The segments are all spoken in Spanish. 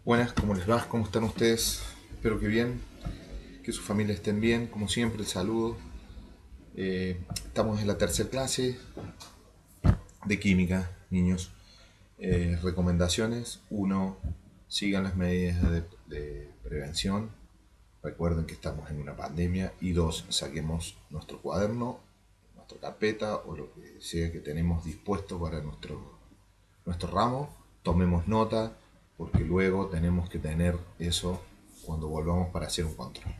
Buenas, ¿cómo les va? ¿Cómo están ustedes? Espero que bien, que sus familias estén bien. Como siempre, el saludo. Estamos en la tercera clase de química, niños. Recomendaciones. Uno, sigan las medidas de prevención. Recuerden que estamos en una pandemia. Y dos, saquemos nuestro cuaderno, nuestra carpeta o lo que sea que tenemos dispuesto para nuestro ramo. Tomemos nota porque luego tenemos que tener eso cuando volvamos para hacer un control.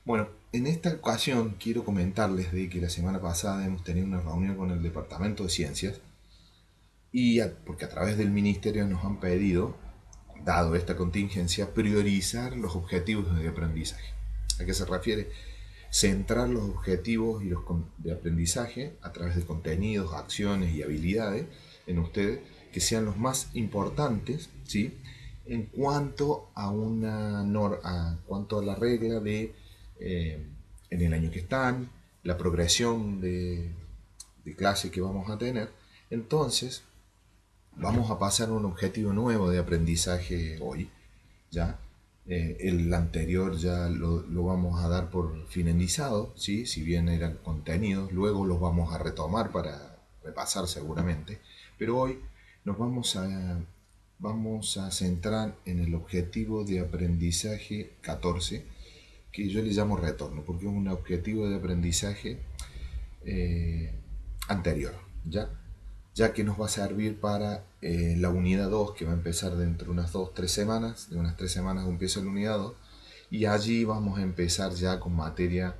Bueno, en esta ocasión quiero comentarles de que la semana pasada hemos tenido una reunión con el Departamento de Ciencias porque a través del Ministerio nos han pedido, dado esta contingencia, priorizar los objetivos de aprendizaje. ¿A qué se refiere? Centrar los objetivos de aprendizaje a través de contenidos, acciones y habilidades en ustedes que sean los más importantes, ¿sí? En cuanto a cuanto a la regla de en el año que están, la progresión de clase que vamos a tener. Entonces, vamos a pasar a un objetivo nuevo de aprendizaje hoy, ¿ya? El anterior ya lo vamos a dar por finalizado, ¿sí? Si bien eran contenidos, luego los vamos a retomar para repasar seguramente, pero hoy nos vamos a centrar en el objetivo de aprendizaje 14, que yo le llamo retorno, porque es un objetivo de aprendizaje eh, anterior, ¿ya? Ya que nos va a servir para la unidad 2 que va a empezar dentro de unas 2-3 semanas, de unas 3 semanas empieza la unidad 2, y allí vamos a empezar ya con materia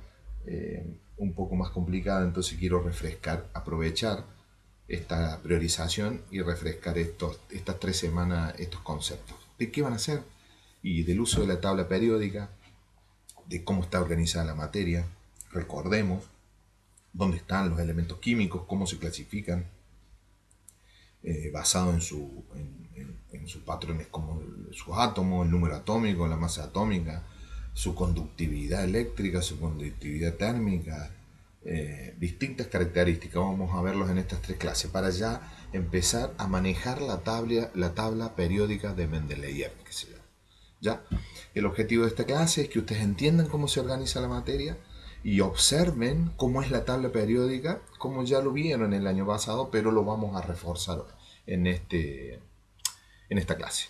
un poco más complicada, entonces quiero aprovechar esta priorización y refrescar estas 3 semanas estos conceptos. ¿De qué van a ser? Y del uso de la tabla periódica, de cómo está organizada la materia, recordemos dónde están los elementos químicos, cómo se clasifican, basado en sus patrones como sus átomos, el número atómico, la masa atómica, su conductividad eléctrica, su conductividad térmica, distintas características. Vamos a verlos en estas 3 clases para ya empezar a manejar la tabla periódica de Mendeleev, que se llama. ¿Ya? El objetivo de esta clase es que ustedes entiendan cómo se organiza la materia y observen cómo es la tabla periódica, como ya lo vieron el año pasado, pero lo vamos a reforzar en, en esta clase.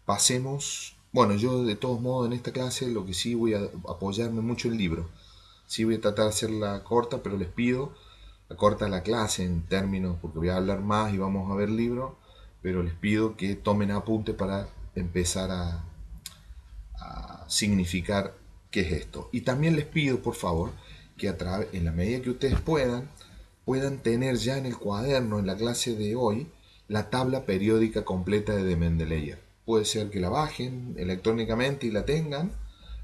Pasemos, bueno, yo de todos modos en esta clase lo que sí voy a apoyarme mucho en el libro. Sí voy a tratar de hacerla corta, pero les pido, corta la clase en términos, porque voy a hablar más y vamos a ver el libro, pero les pido que tomen apunte para empezar a significar qué es esto. Y también les pido, por favor, que en la medida que ustedes puedan tener ya en el cuaderno, en la clase de hoy, la tabla periódica completa de Mendeleev. Puede ser que la bajen electrónicamente y la tengan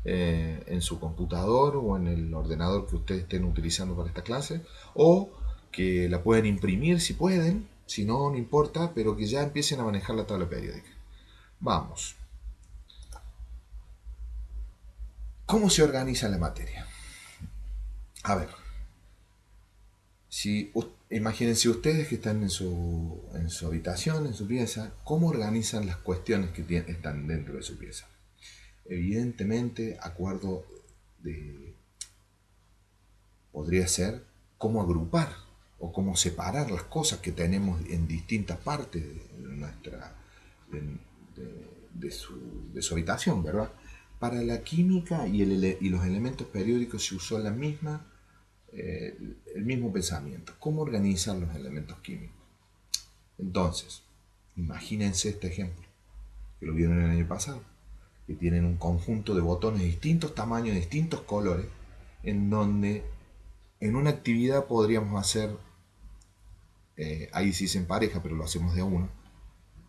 en su computador o en el ordenador que ustedes estén utilizando para esta clase, o que la pueden imprimir si pueden, si no, no importa, pero que ya empiecen a manejar la tabla periódica. Vamos. ¿Cómo se organiza la materia? A ver, imagínense ustedes que están en su habitación, en su pieza, ¿cómo organizan las cuestiones que están dentro de su pieza? Evidentemente, acuerdo de, podría ser cómo agrupar o cómo separar las cosas que tenemos en distintas partes de nuestra de, de su habitación, ¿verdad? Para la química y los elementos periódicos se usó el mismo pensamiento. ¿Cómo organizar los elementos químicos? Entonces, imagínense este ejemplo, que lo vieron el año pasado, que tienen un conjunto de botones de distintos tamaños, de distintos colores, en donde en una actividad podríamos hacer, ahí sí se empareja, pero lo hacemos de a uno,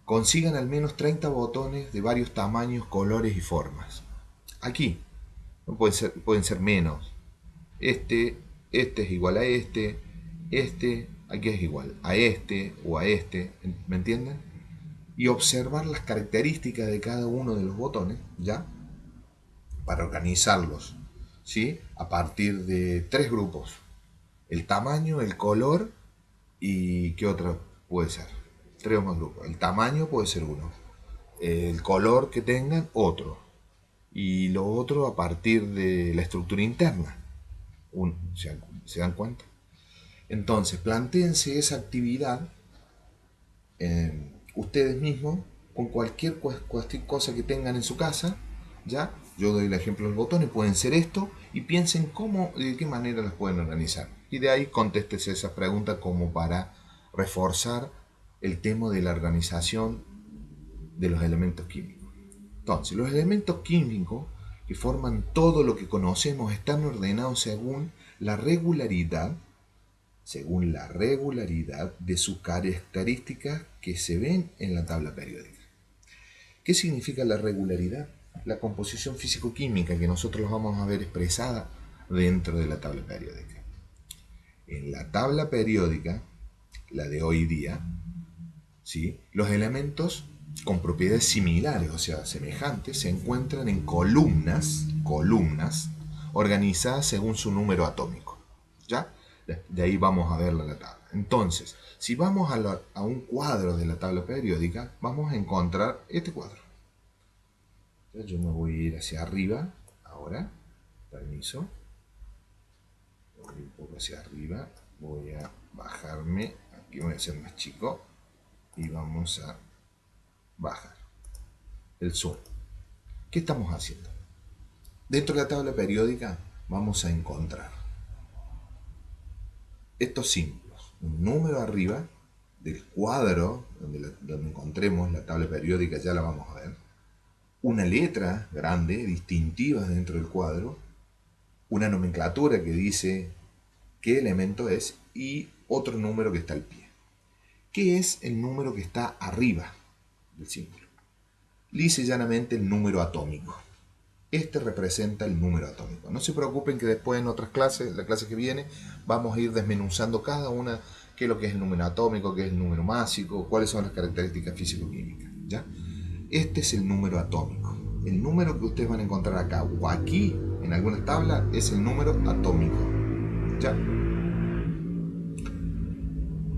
consigan al menos 30 botones de varios tamaños, colores y formas. Aquí, no pueden ser menos. Este, este es igual a aquí es igual a este o a este, ¿me entienden? Y observar las características de cada uno de los botones, ¿ya? Para organizarlos, ¿sí? A partir de 3 grupos. El tamaño, el color y ¿qué otra puede ser? 3 o más grupos. El tamaño puede ser uno. el color que tengan, otro. Y lo otro a partir de la estructura interna. ¿Se dan cuenta? Entonces, plantéense esa actividad ustedes mismos con cualquier cosa que tengan en su casa. ¿Ya? Yo doy el ejemplo de los botones, pueden ser esto, y piensen cómo, de qué manera los pueden organizar. Y de ahí contéstese esa pregunta como para reforzar el tema de la organización de los elementos químicos. Entonces, los elementos químicos que forman todo lo que conocemos están ordenados según la regularidad de sus características que se ven en la tabla periódica. ¿Qué significa la regularidad? La composición físico-química que nosotros vamos a ver expresada dentro de la tabla periódica. En la tabla periódica, la de hoy día, ¿sí?, los elementos con propiedades similares, o sea, semejantes, se encuentran en columnas organizadas según su número atómico. ¿Ya? De ahí vamos a verla en la tabla. Entonces, si vamos a un cuadro de la tabla periódica, vamos a encontrar este cuadro. Yo me voy a ir hacia arriba, ahora, permiso. Voy un poco hacia arriba, voy a bajarme, aquí voy a hacer más chico, y vamos a bajar el zoom. ¿Qué estamos haciendo? Dentro de la tabla periódica vamos a encontrar estos símbolos. Un número arriba del cuadro donde encontremos la tabla periódica, ya la vamos a ver. Una letra grande, distintiva dentro del cuadro. Una nomenclatura que dice qué elemento es y otro número que está al pie. ¿Qué es el número que está arriba del símbolo? Lisa y llanamente el número atómico. Este representa el número atómico. No se preocupen que después en otras clases, la clase que viene, vamos a ir desmenuzando cada una, qué es lo que es el número atómico, qué es el número másico, cuáles son las características físico-químicas. ¿Ya? Este es el número atómico. El número que ustedes van a encontrar acá o aquí, en alguna tabla, es el número atómico. ¿Ya?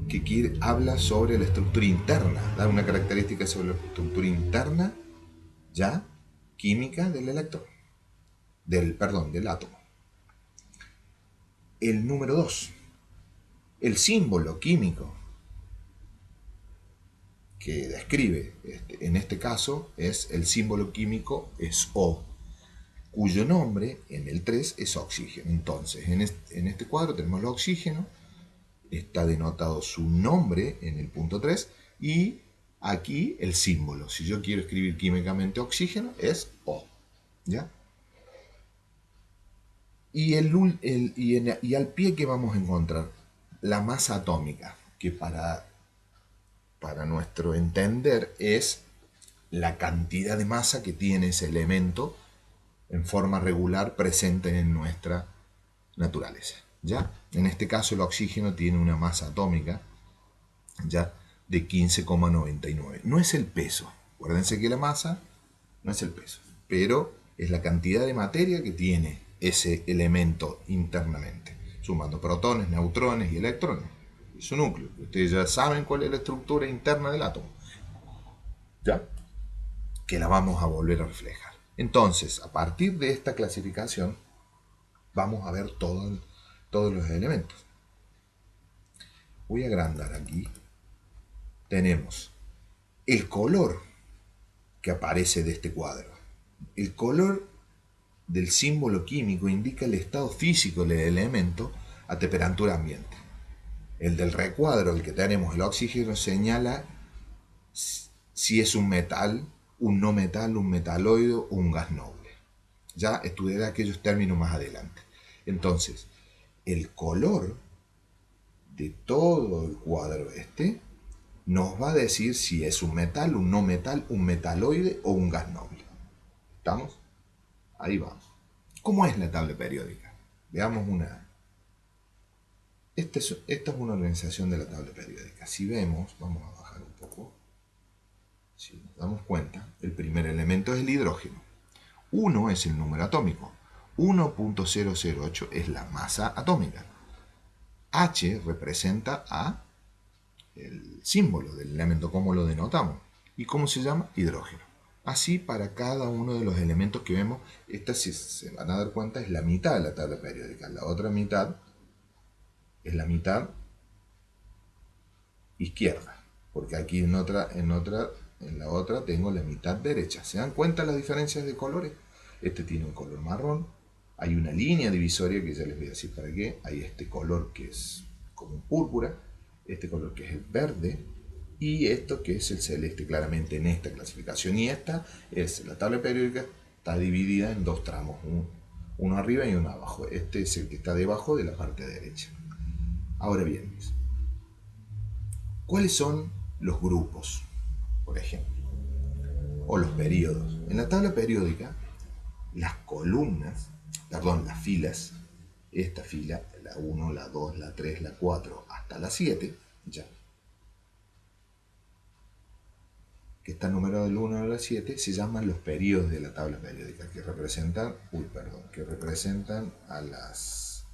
Que habla sobre la estructura interna, da una característica sobre la estructura interna, ¿ya?, química del electrón, del átomo. El número 2, el símbolo químico que describe, en este caso, es el símbolo químico es O, cuyo nombre en el 3 es oxígeno. Entonces, en este cuadro tenemos el oxígeno, está denotado su nombre en el punto 3 y aquí el símbolo. Si yo quiero escribir químicamente oxígeno, es O. ¿Ya? Y al pie, que vamos a encontrar la masa atómica, que para nuestro entender es la cantidad de masa que tiene ese elemento en forma regular presente en nuestra naturaleza. ¿Ya? En este caso el oxígeno tiene una masa atómica, ¿ya?, de 15,99. No es el peso. Acuérdense que la masa no es el peso, pero es la cantidad de materia que tiene ese elemento internamente, sumando protones, neutrones y electrones. Es su núcleo. Ustedes ya saben cuál es la estructura interna del átomo. ¿Ya? Que la vamos a volver a reflejar. Entonces, a partir de esta clasificación, vamos a ver todos los elementos. Voy a agrandar aquí. Tenemos el color que aparece de este cuadro. El color del símbolo químico indica el estado físico del elemento a temperatura ambiente. El del recuadro, el que tenemos el oxígeno, señala si es un metal, un no metal, un metaloide o un gas noble. Ya estudiaré aquellos términos más adelante. Entonces, el color de todo el cuadro nos va a decir si es un metal, un no metal, un metaloide o un gas noble. ¿Estamos? Ahí vamos. ¿Cómo es la tabla periódica? Veamos una. Esta es una organización de la tabla periódica. Si vemos, vamos a bajar un poco. Si nos damos cuenta, el primer elemento es el hidrógeno. 1 es el número atómico. 1.008 es la masa atómica. H representa el símbolo del elemento, cómo lo denotamos. ¿Y cómo se llama? Hidrógeno. Así para cada uno de los elementos que vemos, esta, si se van a dar cuenta, es la mitad de la tabla periódica. La otra mitad es la mitad izquierda, porque aquí en la otra tengo la mitad derecha. ¿Se dan cuenta las diferencias de colores? Este tiene un color marrón, hay una línea divisoria que ya les voy a decir para qué, hay este color que es como un púrpura, este color que es el verde, y esto que es el celeste, claramente en esta clasificación. Y esta es la tabla periódica, está dividida en dos tramos, uno arriba y uno abajo. Este es el que está debajo de la parte derecha. Ahora bien, ¿cuáles son los grupos, por ejemplo? O los periodos. En la tabla periódica, las columnas, perdón, las filas, esta fila, la 1, la 2, la 3, la 4, hasta la 7, ya, que está numerado del 1 a la 7, se llaman los periodos de la tabla periódica, que representan, que representan a las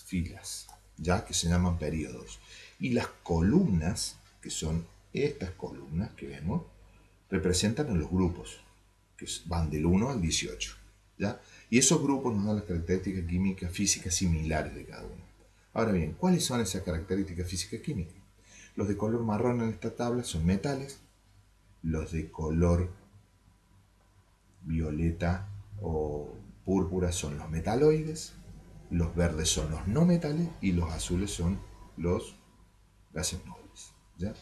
filas, ya que se llaman periodos. Y las columnas, que son estas columnas que vemos, representan a los grupos, que van del 1 al 18. ¿Ya? Y esos grupos nos dan las características químicas, físicas similares de cada uno. Ahora bien, ¿cuáles son esas características físicas químicas? Los de color marrón en esta tabla son metales, los de color violeta o púrpura son los metaloides, los verdes son los no metales y los azules son los gases nobles. ¿Ya?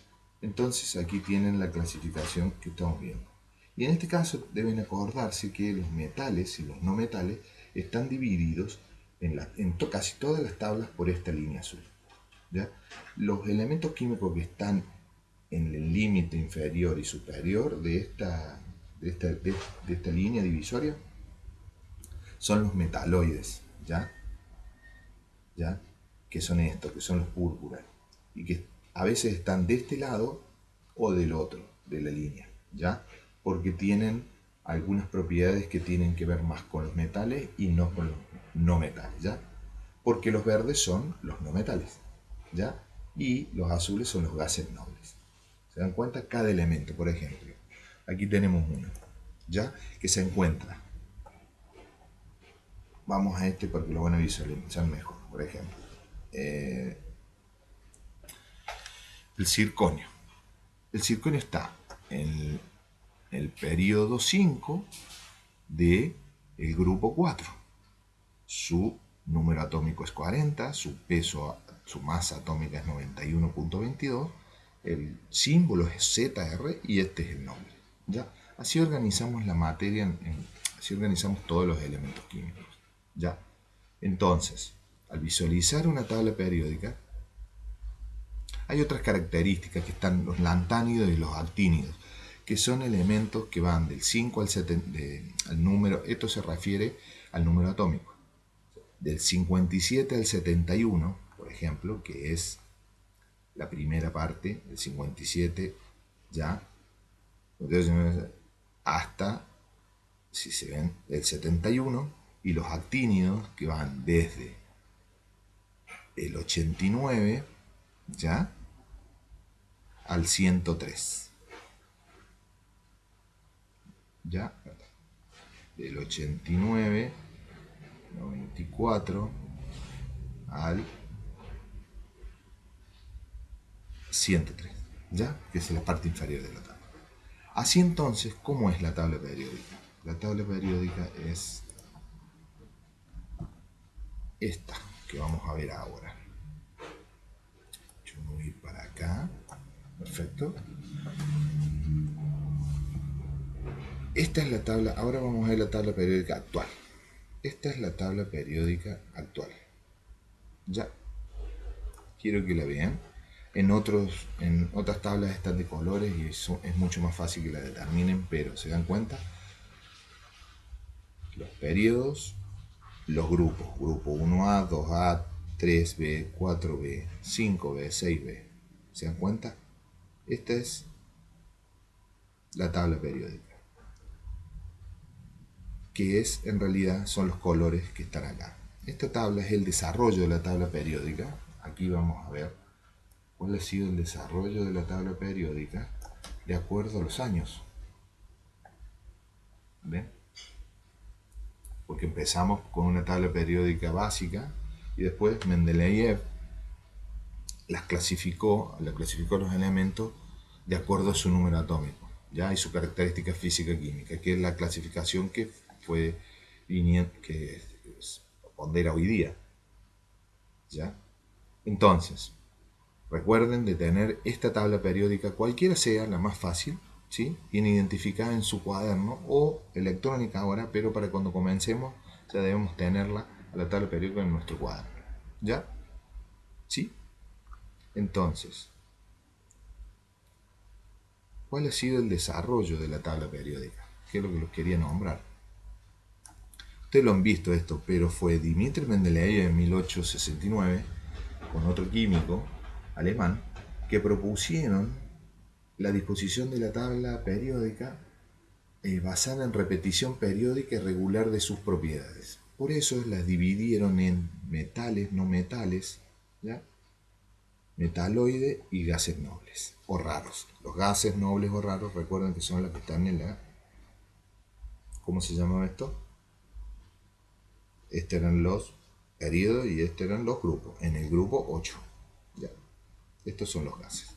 Entonces aquí tienen la clasificación que estamos viendo. Y en este caso deben acordarse que los metales y los no metales están divididos en casi todas las tablas por esta línea azul. ¿Ya? Los elementos químicos que están en el límite inferior y superior de esta línea divisoria son los metaloides, ¿ya? ¿Ya? Que son estos, que son los púrpuras, y que a veces están de este lado o del otro de la línea, ¿ya? Porque tienen algunas propiedades que tienen que ver más con los metales y no con los no metales, ¿ya? Porque los verdes son los no metales, ¿ya? Y los azules son los gases nobles. ¿Se dan cuenta? Cada elemento, por ejemplo. Aquí tenemos uno, ¿ya? Que se encuentra. Vamos a este porque lo van a visualizar mejor, por ejemplo. El circonio. El circonio está en el periodo 5 del grupo 4. Su número atómico es 40, su masa atómica es 91.22, el símbolo es ZR y este es el nombre. ¿Ya? Así organizamos la materia, así organizamos todos los elementos químicos. ¿Ya? Entonces, al visualizar una tabla periódica, hay otras características que están los lantánidos y los actínidos, que son elementos que van del 5 al número, esto se refiere al número atómico, del 57 al 71, por ejemplo, que es la primera parte, el 57 ya, hasta, si se ven, el 71, y los actínidos que van desde el 89 ya al 103. Ya, del 89, 94 al 103, ¿ya? Que es la parte inferior de la tabla. Así entonces, ¿cómo es la tabla periódica? La tabla periódica es esta que vamos a ver ahora. Yo me voy a ir para acá. Perfecto. Esta es la tabla, ahora vamos a ver la tabla periódica actual. Esta es la tabla periódica actual. Ya. Quiero que la vean. En otras tablas están de colores y eso es mucho más fácil que la determinen, pero ¿se dan cuenta? Los periodos, los grupos. Grupo 1A, 2A, 3B, 4B, 5B, 6B. ¿Se dan cuenta? Esta es la tabla periódica. Que es, en realidad, son los colores que están acá. Esta tabla es el desarrollo de la tabla periódica. Aquí vamos a ver cuál ha sido el desarrollo de la tabla periódica de acuerdo a los años. ¿Ven? Porque empezamos con una tabla periódica básica y después Mendeleev clasificó los elementos de acuerdo a su número atómico, ¿ya? Y su característica física-química, que es la clasificación que fue que pondera hoy día, ¿ya? Entonces, recuerden de tener esta tabla periódica, cualquiera sea la más fácil, ¿sí? Bien identificada en su cuaderno o electrónica ahora, pero para cuando comencemos ya debemos tenerla a la tabla periódica en nuestro cuaderno, ¿ya? ¿Sí? Entonces, ¿cuál ha sido el desarrollo de la tabla periódica? ¿Qué es lo que los quería nombrar? Ustedes lo han visto esto, pero fue Dmitri Mendeleev en 1869, con otro químico alemán, que propusieron la disposición de la tabla periódica basada en repetición periódica y regular de sus propiedades. Por eso las dividieron en metales, no metales, ¿ya? Metaloide y gases nobles o raros. Los gases nobles o raros, recuerden que son los que están en la... ¿Cómo se llama esto? Estos eran los periodos y estos eran los grupos. En el grupo 8. ¿Ya? Estos son los gases.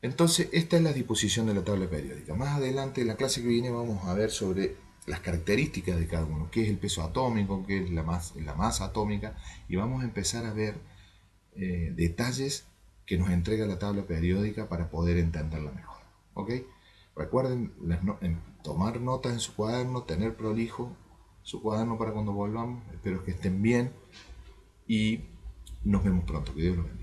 Entonces, esta es la disposición de la tabla periódica. Más adelante, en la clase que viene, vamos a ver sobre las características de cada uno, qué es el peso atómico, qué es la masa atómica, y vamos a empezar a ver detalles que nos entrega la tabla periódica para poder entenderla mejor. ¿Ok? Recuerden tomar notas en su cuaderno, tener prolijo su cuaderno para cuando volvamos. Espero que estén bien y nos vemos pronto. Que Dios los bendiga.